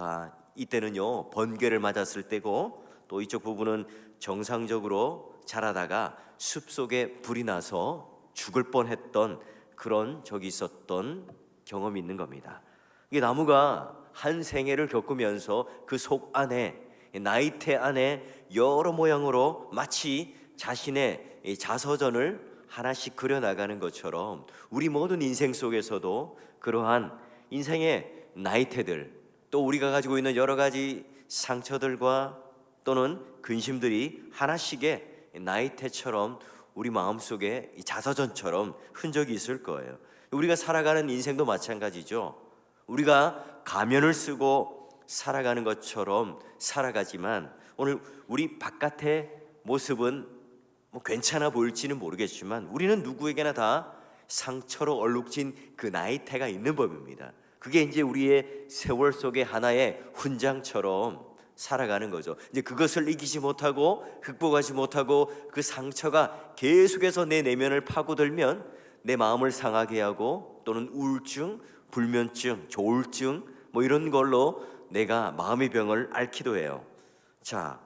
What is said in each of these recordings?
다 이때는요 번개를 맞았을 때고, 또 이쪽 부분은 정상적으로 자라다가 숲속에 불이 나서 죽을 뻔했던 그런 적이 있었던 경험이 있는 겁니다. 이게 나무가 한 생애를 겪으면서 그 속 안에, 나이테 안에 여러 모양으로 마치 자신의 이 자서전을 하나씩 그려나가는 것처럼 우리 모든 인생 속에서도 그러한 인생의 나이테들, 또 우리가 가지고 있는 여러 가지 상처들과 또는 근심들이 하나씩의 나이테처럼 우리 마음속에 자서전처럼 흔적이 있을 거예요. 우리가 살아가는 인생도 마찬가지죠. 우리가 가면을 쓰고 살아가는 것처럼 살아가지만 오늘 우리 바깥의 모습은 괜찮아 보일지는 모르겠지만 우리는 누구에게나 다 상처로 얼룩진 그 나이테가 있는 법입니다. 그게 이제 우리의 세월 속의 하나의 훈장처럼 살아가는 거죠. 이제 그것을 이기지 못하고 극복하지 못하고 그 상처가 계속해서 내 내면을 파고들면 내 마음을 상하게 하고, 또는 우울증, 불면증, 조울증 이런 걸로 내가 마음의 병을 앓기도 해요. 자,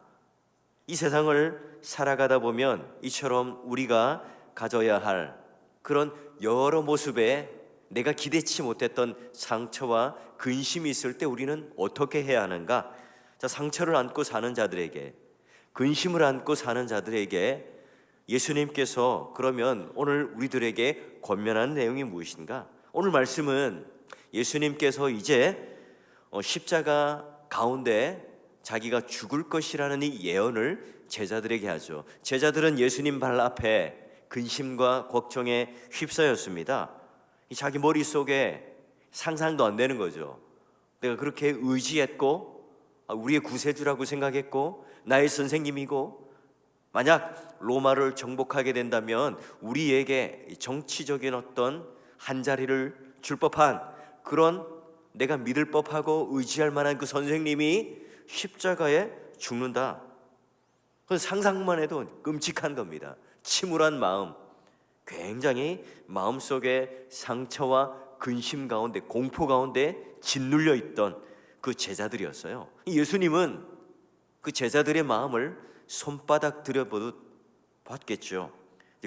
이 세상을 살아가다 보면 이처럼 우리가 가져야 할 그런 여러 모습에 내가 기대치 못했던 상처와 근심이 있을 때 우리는 어떻게 해야 하는가? 자, 상처를 안고 사는 자들에게, 근심을 안고 사는 자들에게 예수님께서 그러면 오늘 우리들에게 권면하는 내용이 무엇인가? 오늘 말씀은 예수님께서 이제 십자가 가운데 자기가 죽을 것이라는 이 예언을 제자들에게 하죠. 제자들은 예수님 발 앞에 근심과 걱정에 휩싸였습니다. 자기 머릿속에 상상도 안 되는 거죠. 내가 그렇게 의지했고 우리의 구세주라고 생각했고 나의 선생님이고, 만약 로마를 정복하게 된다면 우리에게 정치적인 어떤 한자리를 줄 법한 그런, 내가 믿을 법하고 의지할 만한 그 선생님이 십자가에 죽는다. 그건 상상만 해도 끔찍한 겁니다. 침울한 마음, 굉장히 마음속에 상처와 근심 가운데, 공포 가운데 짓눌려 있던 그 제자들이었어요. 예수님은 그 제자들의 마음을 손바닥 들여보듯 봤겠죠.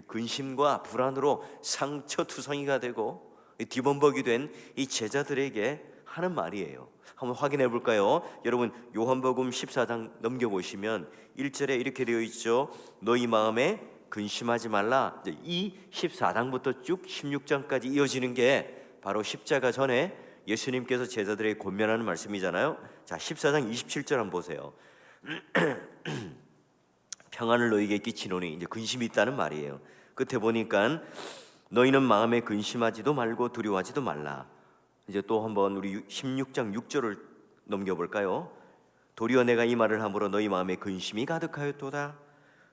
근심과 불안으로 상처투성이가 되고 뒤범벅이 된 이 제자들에게 하는 말이에요. 한번 확인해 볼까요? 여러분, 요한복음 14장 넘겨보시면 1절에 이렇게 되어 있죠. 너희 마음에 근심하지 말라. 이 14장부터 쭉 16장까지 이어지는 게 바로 십자가 전에 예수님께서 제자들에게 권면하는 말씀이잖아요. 자, 14장 27절 한번 보세요. 평안을 너희에게 끼치노니, 이제 근심이 있다는 말이에요. 끝에 보니까 너희는 마음에 근심하지도 말고 두려워하지도 말라. 이제 또 한번 우리 16장 6절을 넘겨볼까요? 도리어 내가 이 말을 함으로 너희 마음에 근심이 가득하였도다.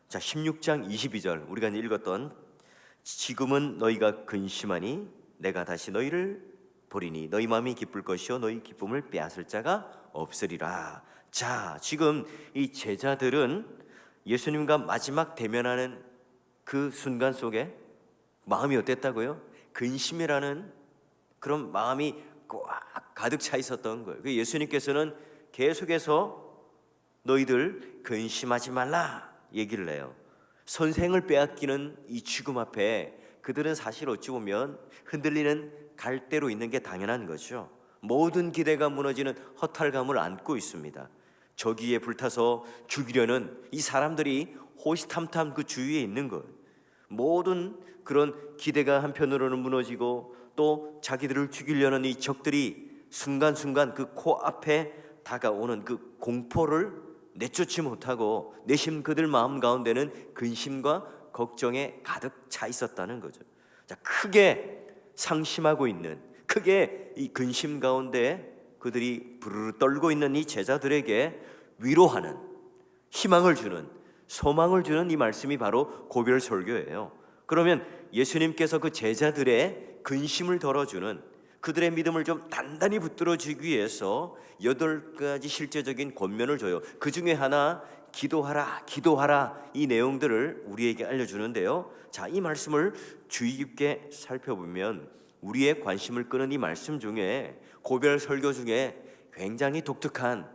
자, 16장 22절 우리가 이제 읽었던, 지금은 너희가 근심하니 내가 다시 너희를 보리니 너희 마음이 기쁠 것이요 너희 기쁨을 빼앗을 자가 없으리라. 자, 지금 이 제자들은 예수님과 마지막 대면하는 그 순간 속에 마음이 어땠다고요? 근심이라는 그런 마음이 꽉 가득 차 있었던 거예요. 예수님께서는 계속해서 너희들 근심하지 말라 얘기를 해요. 선생을 빼앗기는 이 죽음 앞에 그들은 사실 어찌 보면 흔들리는 갈대로 있는 게 당연한 거죠. 모든 기대가 무너지는 허탈감을 안고 있습니다. 저기에 불타서 죽이려는 이 사람들이 호시탐탐 그 주위에 있는 거예요. 모든 그런 기대가 한편으로는 무너지고, 또 자기들을 죽이려는 이 적들이 순간순간 그 코앞에 다가오는 그 공포를 내쫓지 못하고 내심 그들 마음 가운데는 근심과 걱정에 가득 차 있었다는 거죠. 자, 크게 상심하고 있는, 크게 이 근심 가운데 그들이 부르르 떨고 있는 이 제자들에게 위로하는, 희망을 주는, 소망을 주는 이 말씀이 바로 고별 설교예요. 그러면 예수님께서 그 제자들의 근심을 덜어주는, 그들의 믿음을 좀 단단히 붙들어주기 위해서 8가지 실제적인 권면을 줘요. 그 중에 하나, 기도하라, 기도하라, 이 내용들을 우리에게 알려주는데요. 자, 이 말씀을 주의 깊게 살펴보면 우리의 관심을 끄는 이 말씀 중에, 고별 설교 중에 굉장히 독특한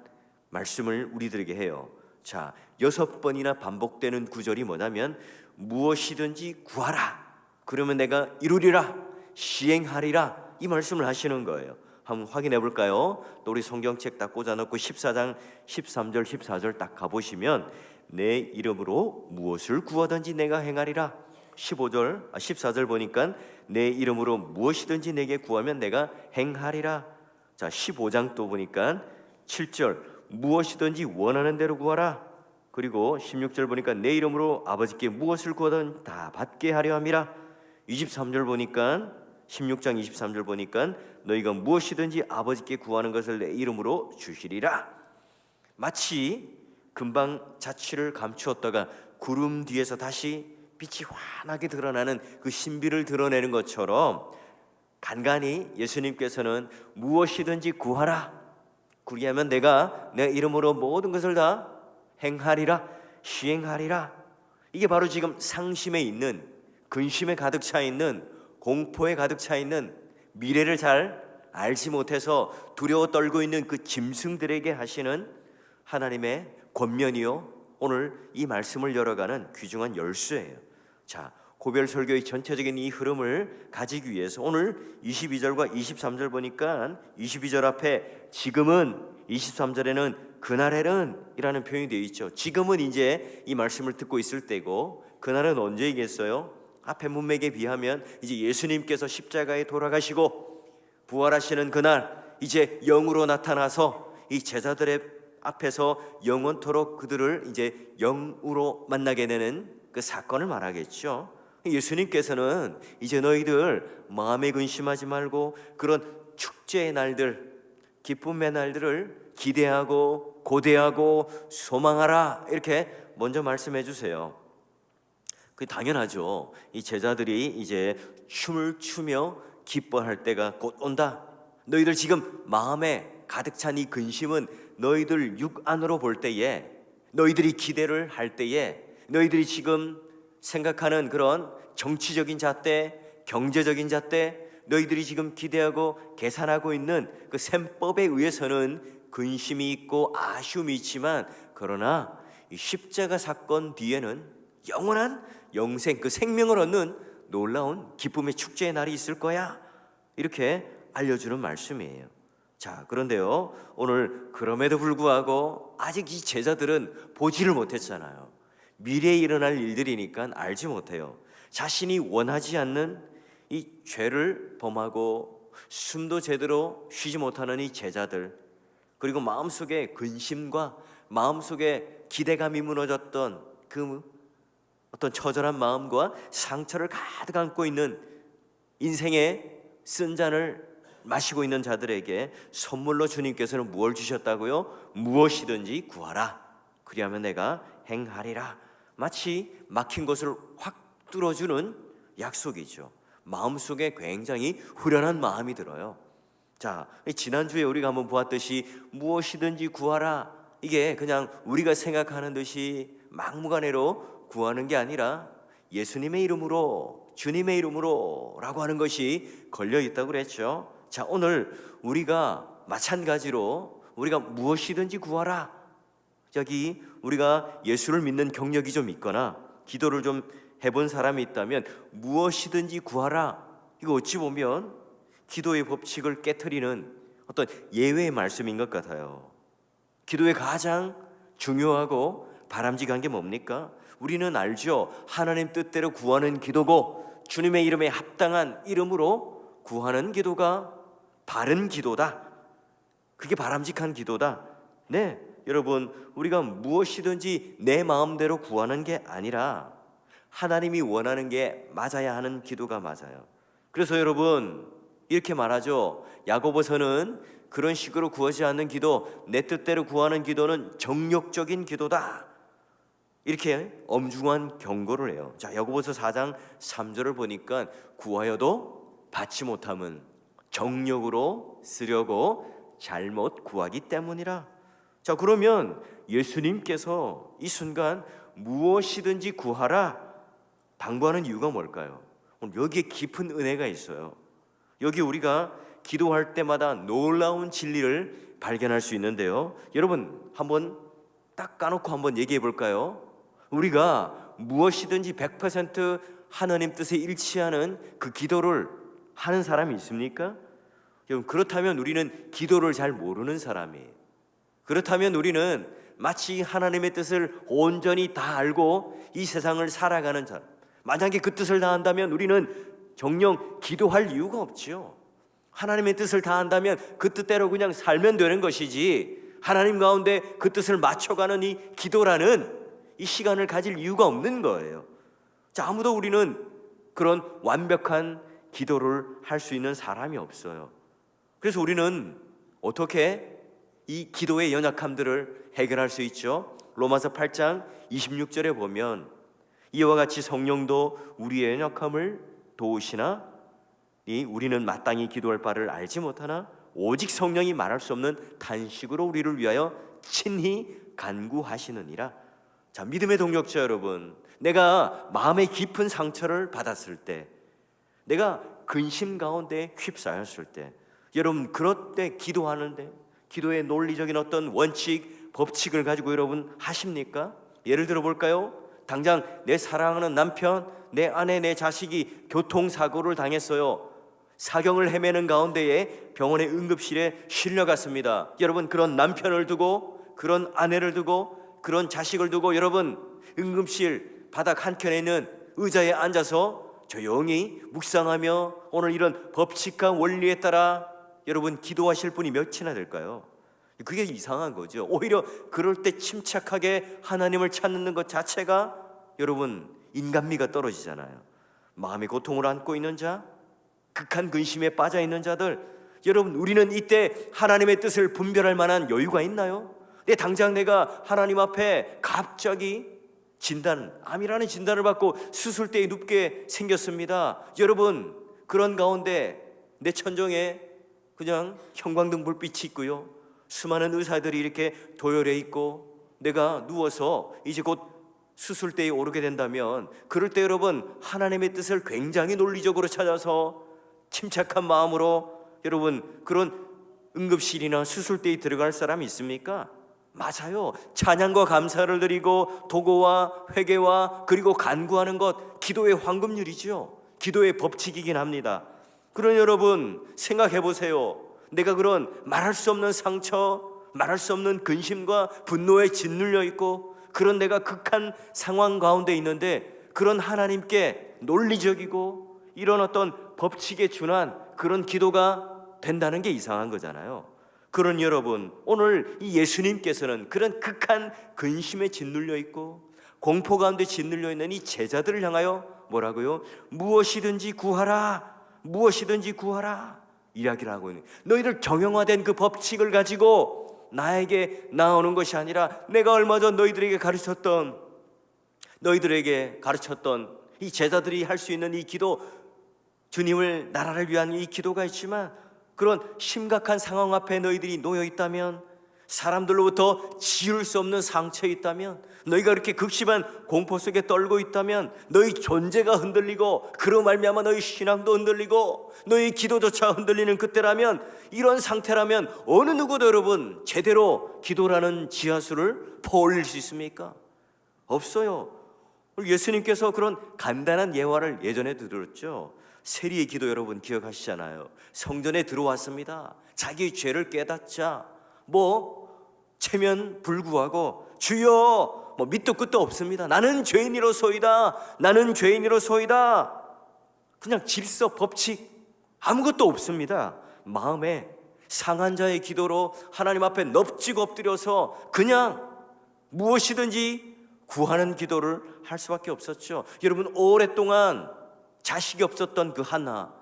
말씀을 우리들에게 해요. 자, 6번이나 반복되는 구절이 뭐냐면 무엇이든지 구하라, 그러면 내가 이루리라, 시행하리라, 이 말씀을 하시는 거예요. 한번 확인해 볼까요? 또 우리 성경책 딱 꽂아놓고 14장 13절 14절 딱 가보시면 내 이름으로 무엇을 구하든지 내가 행하리라. 14절 보니까 내 이름으로 무엇이든지 내게 구하면 내가 행하리라. 자, 15장 또 보니까 7절 무엇이든지 원하는 대로 구하라. 그리고 16절 보니까 내 이름으로 아버지께 무엇을 구하든 다 받게 하려 함이라. 23절 보니까 16장 23절 보니까 너희가 무엇이든지 아버지께 구하는 것을 내 이름으로 주시리라. 마치 금방 자취를 감추었다가 구름 뒤에서 다시 빛이 환하게 드러나는 그 신비를 드러내는 것처럼 간간히 예수님께서는 무엇이든지 구하라, 그리하면 내가 내 이름으로 모든 것을 다 행하리라, 시행하리라. 이게 바로 지금 상심에 있는, 근심에 가득 차 있는, 공포에 가득 차 있는, 미래를 잘 알지 못해서 두려워 떨고 있는 그 짐승들에게 하시는 하나님의 권면이요, 오늘 이 말씀을 열어가는 귀중한 열쇠예요. 자, 고별 설교의 전체적인 이 흐름을 가지기 위해서 오늘 22절과 23절 보니까 22절 앞에 지금은, 23절에는 그날에는 이라는 표현이 되어 있죠. 지금은 이제 이 말씀을 듣고 있을 때고, 그날은 언제이겠어요? 앞에 문맥에 비하면 이제 예수님께서 십자가에 돌아가시고 부활하시는 그날, 이제 영으로 나타나서 이 제자들의 앞에서 영원토록 그들을 이제 영으로 만나게 되는 그 사건을 말하겠죠. 예수님께서는 이제 너희들 마음에 근심하지 말고 그런 축제의 날들, 기쁨의 날들을 기대하고 고대하고 소망하라, 이렇게 먼저 말씀해 주세요. 그 당연하죠. 이 제자들이 이제 춤을 추며 기뻐할 때가 곧 온다. 너희들 지금 마음에 가득 찬 이 근심은 너희들 육 안으로 볼 때에, 너희들이 기대를 할 때에, 너희들이 지금 생각하는 그런 정치적인 잣대, 경제적인 잣대, 너희들이 지금 기대하고 계산하고 있는 그 셈법에 의해서는 근심이 있고 아쉬움이 있지만, 그러나 이 십자가 사건 뒤에는 영원한 영생, 그 생명을 얻는 놀라운 기쁨의 축제의 날이 있을 거야, 이렇게 알려주는 말씀이에요. 자, 그런데요, 오늘 그럼에도 불구하고 아직 이 제자들은 보지를 못했잖아요. 미래에 일어날 일들이니까 알지 못해요. 자신이 원하지 않는 이 죄를 범하고 숨도 제대로 쉬지 못하는 이 제자들, 그리고 마음속에 근심과 마음속에 기대감이 무너졌던 그 어떤 처절한 마음과 상처를 가득 안고 있는, 인생의 쓴 잔을 마시고 있는 자들에게 선물로 주님께서는 무엇을 주셨다고요? 무엇이든지 구하라, 그리하면 내가 행하리라. 마치 막힌 것을 확 뚫어주는 약속이죠. 마음속에 굉장히 후련한 마음이 들어요. 자, 지난주에 우리가 한번 보았듯이 무엇이든지 구하라, 이게 그냥 우리가 생각하는 듯이 막무가내로 구하는 게 아니라 예수님의 이름으로, 주님의 이름으로 라고 하는 것이 걸려있다고 그랬죠. 자, 오늘 우리가 마찬가지로 우리가 무엇이든지 구하라, 여기 우리가 예수를 믿는 경력이 좀 있거나 기도를 좀 해본 사람이 있다면 무엇이든지 구하라, 이거 어찌 보면 기도의 법칙을 깨트리는 어떤 예외의 말씀인 것 같아요. 기도의 가장 중요하고 바람직한 게 뭡니까? 우리는 알죠. 하나님 뜻대로 구하는 기도고 주님의 이름에 합당한 이름으로 구하는 기도가 바른 기도다, 그게 바람직한 기도다. 네, 여러분, 우리가 무엇이든지 내 마음대로 구하는 게 아니라 하나님이 원하는 게 맞아야 하는 기도가 맞아요. 그래서 여러분, 이렇게 말하죠. 야고보서는 그런 식으로 구하지 않는 기도, 내 뜻대로 구하는 기도는 정욕적인 기도다, 이렇게 엄중한 경고를 해요. 자, 야고보서 4장 3절을 보니까 구하여도 받지 못함은 정욕으로 쓰려고 잘못 구하기 때문이라. 자, 그러면 예수님께서 이 순간 무엇이든지 구하라 당부하는 이유가 뭘까요? 여기에 깊은 은혜가 있어요. 여기 우리가 기도할 때마다 놀라운 진리를 발견할 수 있는데요. 여러분 한번 딱 까놓고 한번 얘기해 볼까요? 우리가 무엇이든지 100% 하나님 뜻에 일치하는 그 기도를 하는 사람이 있습니까? 여러분, 그렇다면 우리는 기도를 잘 모르는 사람이에요. 그렇다면 우리는 마치 하나님의 뜻을 온전히 다 알고 이 세상을 살아가는 사람, 만약에 그 뜻을 다 안다면 우리는 정녕 기도할 이유가 없지요. 하나님의 뜻을 다 안다면 그 뜻대로 그냥 살면 되는 것이지, 하나님 가운데 그 뜻을 맞춰가는 이 기도라는 이 시간을 가질 이유가 없는 거예요. 자, 아무도 우리는 그런 완벽한 기도를 할 수 있는 사람이 없어요. 그래서 우리는 어떻게 이 기도의 연약함들을 해결할 수 있죠? 로마서 8장 26절에 보면 이와 같이 성령도 우리의 연약함을 도우시나 우리는 마땅히 기도할 바를 알지 못하나 오직 성령이 말할 수 없는 탄식으로 우리를 위하여 친히 간구하시느니라. 자, 믿음의 동역자 여러분, 내가 마음의 깊은 상처를 받았을 때, 내가 근심 가운데 휩싸였을 때, 여러분 그럴 때 기도하는데 기도의 논리적인 어떤 원칙, 법칙을 가지고 여러분 하십니까? 예를 들어 볼까요? 당장 내 사랑하는 남편, 내 아내, 내 자식이 교통사고를 당했어요. 사경을 헤매는 가운데에 병원의 응급실에 실려갔습니다. 여러분, 그런 남편을 두고, 그런 아내를 두고, 그런 자식을 두고 여러분 응급실 바닥 한켠에 있는 의자에 앉아서 조용히 묵상하며 오늘 이런 법칙과 원리에 따라 여러분 기도하실 분이 몇이나 될까요? 그게 이상한 거죠. 오히려 그럴 때 침착하게 하나님을 찾는 것 자체가 여러분 인간미가 떨어지잖아요. 마음의 고통을 안고 있는 자, 극한 근심에 빠져 있는 자들, 여러분 우리는 이때 하나님의 뜻을 분별할 만한 여유가 있나요? 당장 내가 하나님 앞에 갑자기 암이라는 진단을 받고 수술대에 눕게 생겼습니다. 여러분, 그런 가운데 내 천정에 그냥 형광등 불빛이 있고요, 수많은 의사들이 이렇게 도열해 있고 내가 누워서 이제 곧 수술대에 오르게 된다면, 그럴 때 여러분 하나님의 뜻을 굉장히 논리적으로 찾아서 침착한 마음으로 여러분 그런 응급실이나 수술대에 들어갈 사람이 있습니까? 맞아요. 찬양과 감사를 드리고 도고와 회개와 그리고 간구하는 것, 기도의 황금률이죠. 기도의 법칙이긴 합니다. 그런 여러분 생각해 보세요. 내가 그런 말할 수 없는 상처, 말할 수 없는 근심과 분노에 짓눌려 있고 그런 내가 극한 상황 가운데 있는데, 그런 하나님께 논리적이고 이런 어떤 법칙에 준한 그런 기도가 된다는 게 이상한 거잖아요. 그런 여러분, 오늘 이 예수님께서는 그런 극한 근심에 짓눌려 있고 공포 가운데 짓눌려 있는 이 제자들을 향하여 뭐라고요? 무엇이든지 구하라, 무엇이든지 구하라 이야기를 하고 있는, 너희들 정형화된 그 법칙을 가지고 나에게 나오는 것이 아니라 내가 얼마 전 너희들에게 가르쳤던 이 제자들이 할 수 있는 이 기도, 주님을 나라를 위한 이 기도가 있지만 그런 심각한 상황 앞에 너희들이 놓여 있다면, 사람들로부터 지울 수 없는 상처에 있다면, 너희가 그렇게 극심한 공포 속에 떨고 있다면, 너희 존재가 흔들리고 그로 말미암아 너희 신앙도 흔들리고 너희 기도조차 흔들리는 그때라면, 이런 상태라면 어느 누구도 여러분 제대로 기도라는 지하수를 퍼올릴 수 있습니까? 없어요. 예수님께서 그런 간단한 예화를 예전에 들었죠. 세리의 기도 여러분 기억하시잖아요. 성전에 들어왔습니다. 자기 죄를 깨닫자 체면 불구하고 주여 밑도 끝도 없습니다. 나는 죄인이로소이다. 나는 죄인이로소이다. 그냥 질서 법칙 아무것도 없습니다. 마음에 상한 자의 기도로 하나님 앞에 넙지고 엎드려서 그냥 무엇이든지 구하는 기도를 할 수밖에 없었죠. 여러분, 오랫동안 자식이 없었던 그 하나,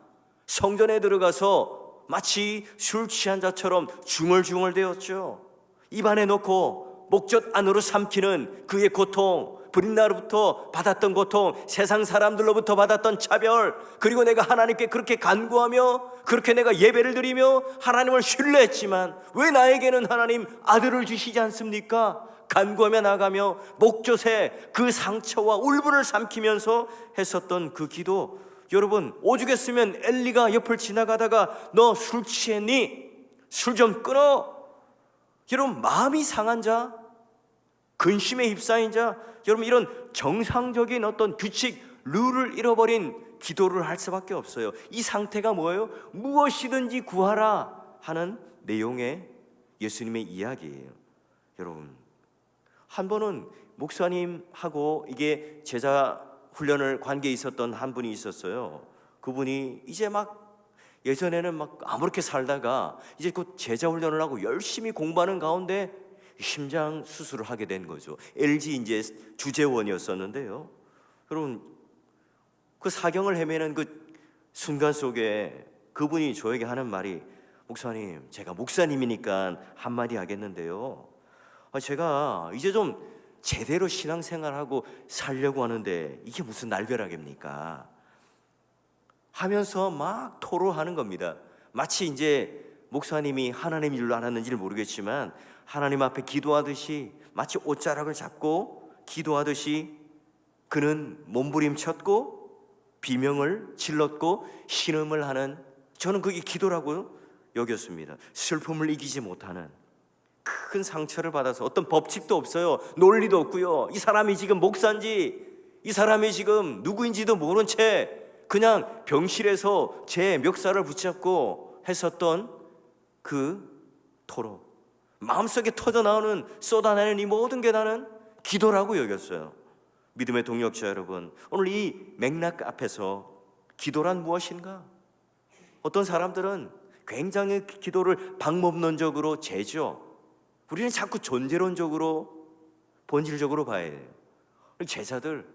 성전에 들어가서 마치 술 취한 자처럼 중얼중얼 대었죠. 입안에 넣고 목젖 안으로 삼키는 그의 고통, 브린나로부터 받았던 고통, 세상 사람들로부터 받았던 차별, 그리고 내가 하나님께 그렇게 간구하며 그렇게 내가 예배를 드리며 하나님을 신뢰했지만 왜 나에게는 하나님 아들을 주시지 않습니까? 간구하며 나가며 목젖에 그 상처와 울분을 삼키면서 했었던 그 기도, 여러분 오죽했으면 엘리가 옆을 지나가다가 너 술 취했니? 술 좀 끊어. 여러분, 마음이 상한 자, 근심에 휩싸인 자, 여러분, 이런 정상적인 어떤 규칙, 룰을 잃어버린 기도를 할 수밖에 없어요. 이 상태가 뭐예요? 무엇이든지 구하라 하는 내용의 예수님의 이야기예요. 여러분, 한 번은 목사님하고 이게 제자 훈련을 관계에 있었던 한 분이 있었어요. 그분이 이제 막 예전에는 막 아무렇게 살다가 이제 곧 제자 훈련을 하고 열심히 공부하는 가운데 심장 수술을 하게 된 거죠. LG 이제 주재원이었었는데요. 여러분, 그 사경을 헤매는 그 순간 속에 그분이 저에게 하는 말이, 목사님, 제가 목사님이니까 한마디 하겠는데요, 제가 이제 좀 제대로 신앙생활하고 살려고 하는데 이게 무슨 날벼락입니까? 하면서 막 토로하는 겁니다. 마치 이제 목사님이 하나님 일로 알았는지를 모르겠지만 하나님 앞에 기도하듯이, 마치 옷자락을 잡고 기도하듯이 그는 몸부림쳤고 비명을 질렀고 신음을 하는, 저는 그게 기도라고 여겼습니다. 슬픔을 이기지 못하는, 큰 상처를 받아서 어떤 법칙도 없어요. 논리도 없고요. 이 사람이 지금 목사인지 이 사람이 지금 누구인지도 모른 채 그냥 병실에서 제 멱살을 붙잡고 했었던 그 토로, 마음속에 터져나오는, 쏟아내는 이 모든 게 나는 기도라고 여겼어요. 믿음의 동역자 여러분, 오늘 이 맥락 앞에서 기도란 무엇인가? 어떤 사람들은 굉장히 기도를 방법론적으로 재죠. 우리는 자꾸 존재론적으로, 본질적으로 봐야 해요. 제자들,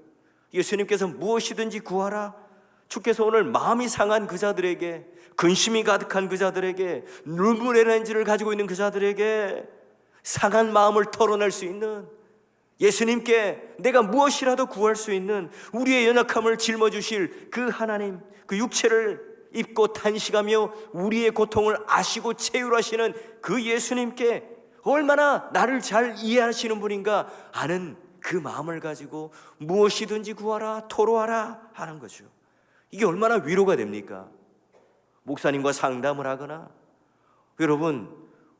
예수님께서 무엇이든지 구하라, 주께서 오늘 마음이 상한 그 자들에게, 근심이 가득한 그 자들에게, 눈물의 렌즈를 가지고 있는 그 자들에게 상한 마음을 털어낼 수 있는, 예수님께 내가 무엇이라도 구할 수 있는, 우리의 연약함을 짊어주실 그 하나님, 그 육체를 입고 탄식하며 우리의 고통을 아시고 체휼하시는 그 예수님께 얼마나 나를 잘 이해하시는 분인가 아는 그 마음을 가지고 무엇이든지 구하라, 토로하라 하는 거죠. 이게 얼마나 위로가 됩니까? 목사님과 상담을 하거나, 여러분,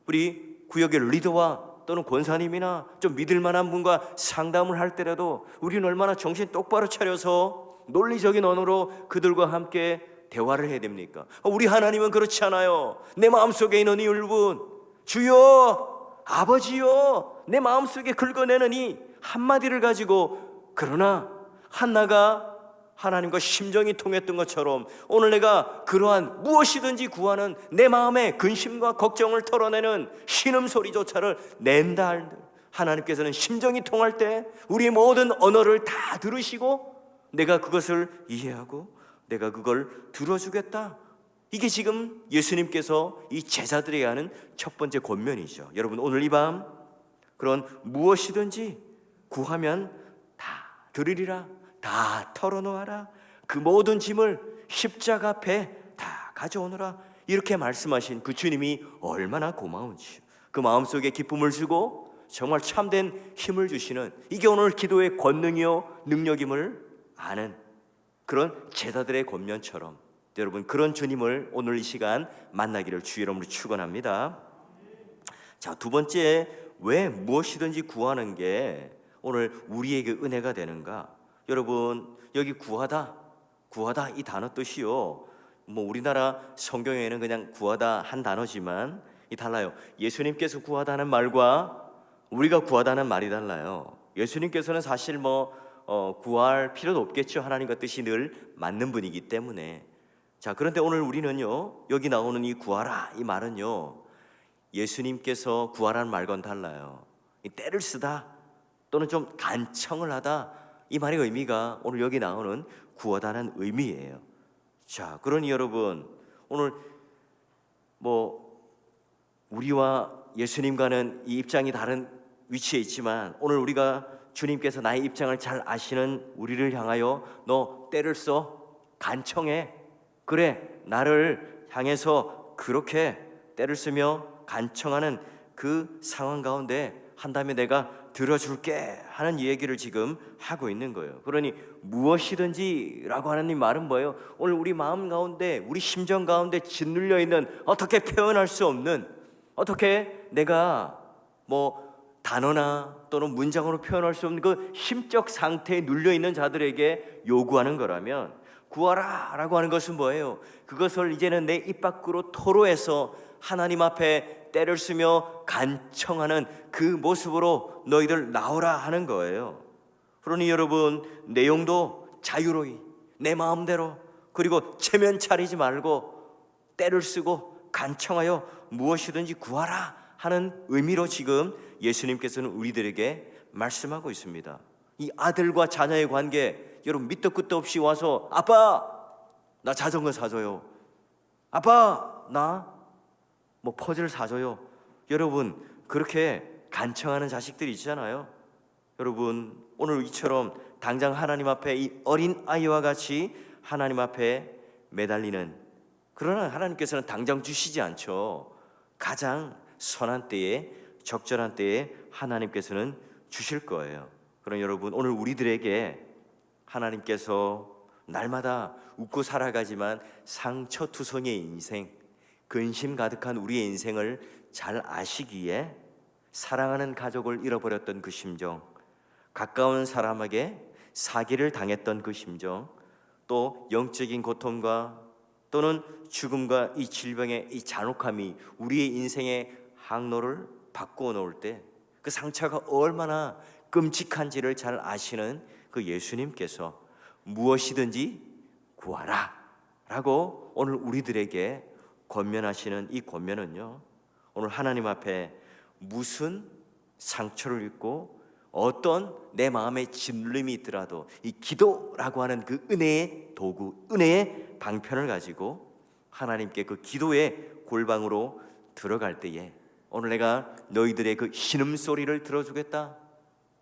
우리 구역의 리더와 또는 권사님이나 좀 믿을 만한 분과 상담을 할 때라도 우리는 얼마나 정신 똑바로 차려서 논리적인 언어로 그들과 함께 대화를 해야 됩니까? 우리 하나님은 그렇지 않아요. 내 마음속에 있는 이 울분, 주여, 아버지요, 내 마음속에 긁어내는 이 한마디를 가지고, 그러나 한나가 하나님과 심정이 통했던 것처럼 오늘 내가 그러한 무엇이든지 구하는 내 마음의 근심과 걱정을 털어내는 신음소리조차를 낸다 할 때, 하나님께서는 심정이 통할 때 우리의 모든 언어를 다 들으시고 내가 그것을 이해하고 내가 그걸 들어주겠다. 이게 지금 예수님께서 이 제자들에게 하는 첫 번째 권면이죠. 여러분, 오늘 이 밤 그런 무엇이든지 구하면 다 들으리라, 다 털어놓아라, 그 모든 짐을 십자가 앞에 다 가져오너라, 이렇게 말씀하신 그 주님이 얼마나 고마운지, 그 마음속에 기쁨을 주고 정말 참된 힘을 주시는, 이게 오늘 기도의 권능이요 능력임을 아는 그런 제자들의 권면처럼, 여러분, 그런 주님을 오늘 이 시간 만나기를 주의 이름으로 축원합니다. 자, 두 번째, 왜 무엇이든지 구하는 게 오늘 우리에게 은혜가 되는가? 여러분, 여기 구하다 이 단어 뜻이요, 뭐 우리나라 성경에는 그냥 구하다 한 단어지만 이 달라요. 예수님께서 구하다는 말과 우리가 구하다는 말이 달라요. 예수님께서는 사실 구할 필요도 없겠죠. 하나님과 뜻이 늘 맞는 분이기 때문에. 자, 그런데 오늘 우리는요, 여기 나오는 이 구하라 이 말은요, 예수님께서 구하라는 말과는 달라요. 이 때를 쓰다 또는 좀 간청을 하다, 이 말의 의미가 오늘 여기 나오는 구하다는 의미예요. 자, 그러니 여러분, 오늘 우리와 예수님과는 이 입장이 다른 위치에 있지만, 오늘 우리가 주님께서 나의 입장을 잘 아시는 우리를 향하여 너 때를 써, 간청해, 그래, 나를 향해서 그렇게 때를 쓰며 간청하는 그 상황 가운데 한다면 내가 들어줄게 하는 얘기를 지금 하고 있는 거예요. 그러니 무엇이든지 라고 하는 이 말은 뭐예요? 오늘 우리 마음 가운데, 우리 심정 가운데 짓눌려 있는, 어떻게 표현할 수 없는, 어떻게 내가 뭐 단어나 또는 문장으로 표현할 수 없는 그 심적 상태에 눌려 있는 자들에게 요구하는 거라면, 구하라 라고 하는 것은 뭐예요? 그것을 이제는 내 입 밖으로 토로해서 하나님 앞에 때를 쓰며 간청하는 그 모습으로 너희들 나오라 하는 거예요. 그러니 여러분, 내용도 자유로이 내 마음대로, 그리고 체면 차리지 말고 때를 쓰고 간청하여 무엇이든지 구하라 하는 의미로 지금 예수님께서는 우리들에게 말씀하고 있습니다. 이 아들과 자녀의 관계, 여러분 밑도 끝도 없이 와서 아빠 나 자전거 사줘요, 아빠 나 뭐 퍼즐 사줘요, 여러분 그렇게 간청하는 자식들이 있잖아요. 여러분 오늘 이처럼 당장 하나님 앞에 이 어린 아이와 같이 하나님 앞에 매달리는, 그러나 하나님께서는 당장 주시지 않죠. 가장 선한 때에, 적절한 때에 하나님께서는 주실 거예요. 그럼 여러분 오늘 우리들에게 하나님께서 날마다 웃고 살아가지만 상처투성이의 인생, 근심 가득한 우리의 인생을 잘 아시기에 사랑하는 가족을 잃어버렸던 그 심정, 가까운 사람에게 사기를 당했던 그 심정, 또 영적인 고통과 또는 죽음과 이 질병의 이 잔혹함이 우리의 인생의 항로를 바꾸어 놓을 때 그 상처가 얼마나 끔찍한지를 잘 아시는 그 예수님께서 무엇이든지 구하라 라고 오늘 우리들에게 권면하시는 이 권면은요, 오늘 하나님 앞에 무슨 상처를 입고 어떤 내 마음의 짓눌림이 있더라도 이 기도라고 하는 그 은혜의 도구, 은혜의 방편을 가지고 하나님께 그 기도의 골방으로 들어갈 때에, 오늘 내가 너희들의 그 신음소리를 들어주겠다,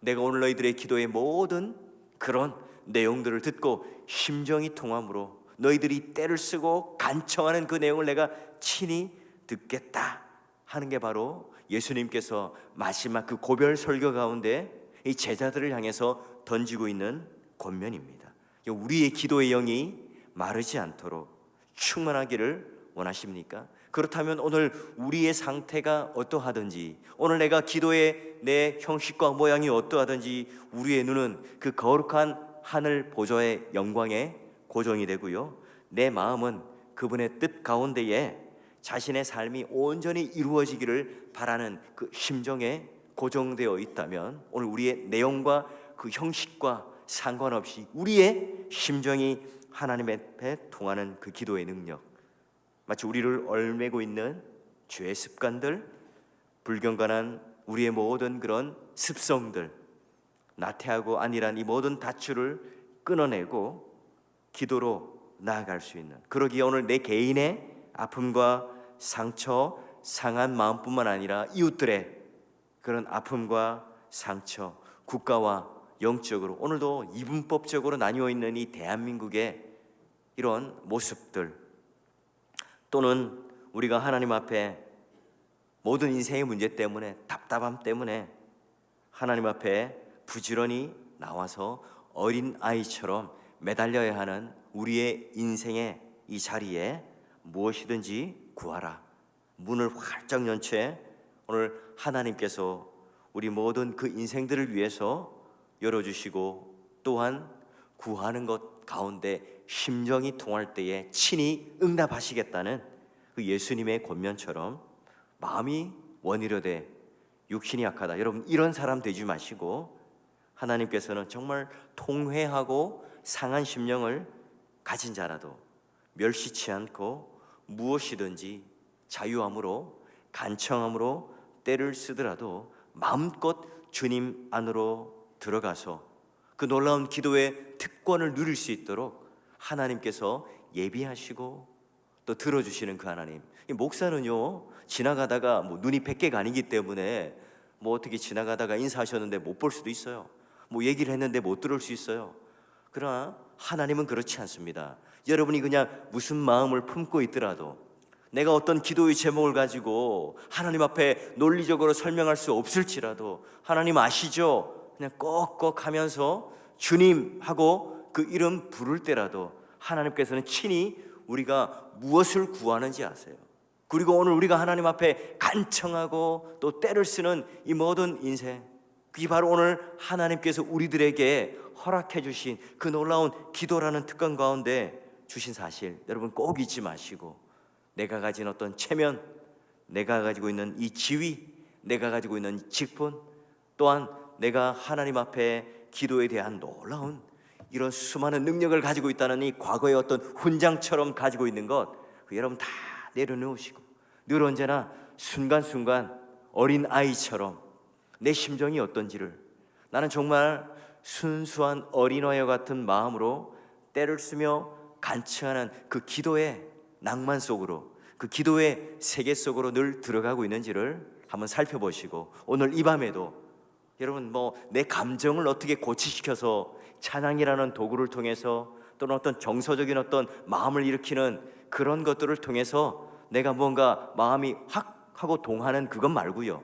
내가 오늘 너희들의 기도의 모든 그런 내용들을 듣고 심정이 통함으로 너희들이 때를 쓰고 간청하는 그 내용을 내가 친히 듣겠다 하는 게 바로 예수님께서 마지막 그 고별 설교 가운데 이 제자들을 향해서 던지고 있는 권면입니다. 우리의 기도의 영이 마르지 않도록 충만하기를 원하십니까? 그렇다면 오늘 우리의 상태가 어떠하든지, 오늘 내가 기도의 내 형식과 모양이 어떠하든지 우리의 눈은 그 거룩한 하늘 보좌의 영광에 고정이 되고요, 내 마음은 그분의 뜻 가운데에 자신의 삶이 온전히 이루어지기를 바라는 그 심정에 고정되어 있다면, 오늘 우리의 내용과 그 형식과 상관없이 우리의 심정이 하나님 앞에 통하는 그 기도의 능력, 마치 우리를 얽매고 있는 죄의 습관들, 불경건한 우리의 모든 그런 습성들, 나태하고 안일한 이 모든 다추를 끊어내고 기도로 나아갈 수 있는, 그러기에 오늘 내 개인의 아픔과 상처, 상한 마음뿐만 아니라 이웃들의 그런 아픔과 상처, 국가와 영적으로 오늘도 이분법적으로 나뉘어 있는 이 대한민국의 이런 모습들, 또는 우리가 하나님 앞에 모든 인생의 문제 때문에, 답답함 때문에 하나님 앞에 부지런히 나와서 어린 아이처럼 매달려야 하는 우리의 인생의 이 자리에 무엇이든지 구하라, 문을 활짝 연 채 오늘 하나님께서 우리 모든 그 인생들을 위해서 열어주시고, 또한 구하는 것 가운데 심정이 통할 때에 친히 응답하시겠다는 그 예수님의 권면처럼 마음이 원이려되 육신이 약하다, 여러분 이런 사람 되지 마시고 하나님께서는 정말 통회하고 상한 심령을 가진 자라도 멸시치 않고 무엇이든지 자유함으로 간청함으로 때를 쓰더라도 마음껏 주님 안으로 들어가서 그 놀라운 기도의 특권을 누릴 수 있도록 하나님께서 예비하시고 또 들어주시는 그 하나님. 목사는요, 지나가다가 뭐 눈이 100개가 아니기 때문에 뭐 어떻게 지나가다가 인사하셨는데 못 볼 수도 있어요. 뭐 얘기를 했는데 못 들을 수 있어요. 그러나 하나님은 그렇지 않습니다. 여러분이 그냥 무슨 마음을 품고 있더라도, 내가 어떤 기도의 제목을 가지고 하나님 앞에 논리적으로 설명할 수 없을지라도 하나님 아시죠? 그냥 꼭꼭 하면서 주님 하고 그 이름 부를 때라도 하나님께서는 친히 우리가 무엇을 구하는지 아세요. 그리고 오늘 우리가 하나님 앞에 간청하고 또 때를 쓰는 이 모든 인생, 그게 바로 오늘 하나님께서 우리들에게 허락해 주신 그 놀라운 기도라는 특권 가운데 주신 사실, 여러분 꼭 잊지 마시고, 내가 가진 어떤 체면, 내가 가지고 있는 이 지위, 내가 가지고 있는 직분, 또한 내가 하나님 앞에 기도에 대한 놀라운 이런 수많은 능력을 가지고 있다는 이 과거의 어떤 훈장처럼 가지고 있는 것, 여러분 다 내려놓으시고 늘 언제나 순간순간 어린 아이처럼 내 심정이 어떤지를, 나는 정말 순수한 어린아이와 같은 마음으로 때를 쓰며 간청하는 그 기도의 낭만 속으로, 그 기도의 세계 속으로 늘 들어가고 있는지를 한번 살펴보시고, 오늘 이 밤에도 여러분 내 감정을 어떻게 고치시켜서 찬양이라는 도구를 통해서, 또는 어떤 정서적인 어떤 마음을 일으키는 그런 것들을 통해서 내가 뭔가 마음이 확 하고 동하는 그것 말고요,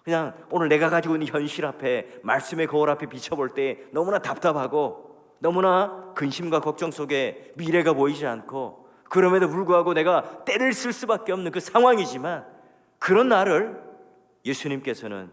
그냥 오늘 내가 가지고 있는 현실 앞에, 말씀의 거울 앞에 비춰볼 때 너무나 답답하고 너무나 근심과 걱정 속에 미래가 보이지 않고, 그럼에도 불구하고 내가 때를 쓸 수밖에 없는 그 상황이지만, 그런 나를 예수님께서는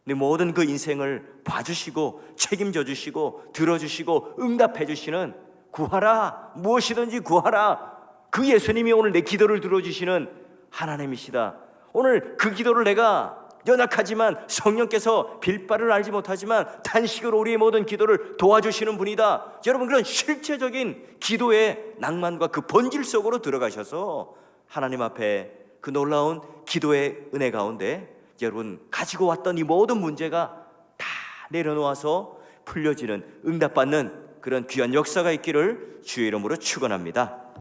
내 모든 그 인생을 봐주시고 책임져 주시고 들어주시고 응답해 주시는, 구하라, 무엇이든지 구하라, 그 예수님이 오늘 내 기도를 들어주시는 하나님이시다. 오늘 그 기도를 내가 연약하지만 성령께서 빌바를 알지 못하지만 단식으로 우리의 모든 기도를 도와주시는 분이다. 여러분, 그런 실제적인 기도의 낭만과 그 본질 속으로 들어가셔서 하나님 앞에 그 놀라운 기도의 은혜 가운데 여러분 가지고 왔던 이 모든 문제가 다 내려놓아서 풀려지는, 응답받는 그런 귀한 역사가 있기를 주의 이름으로 축원합니다.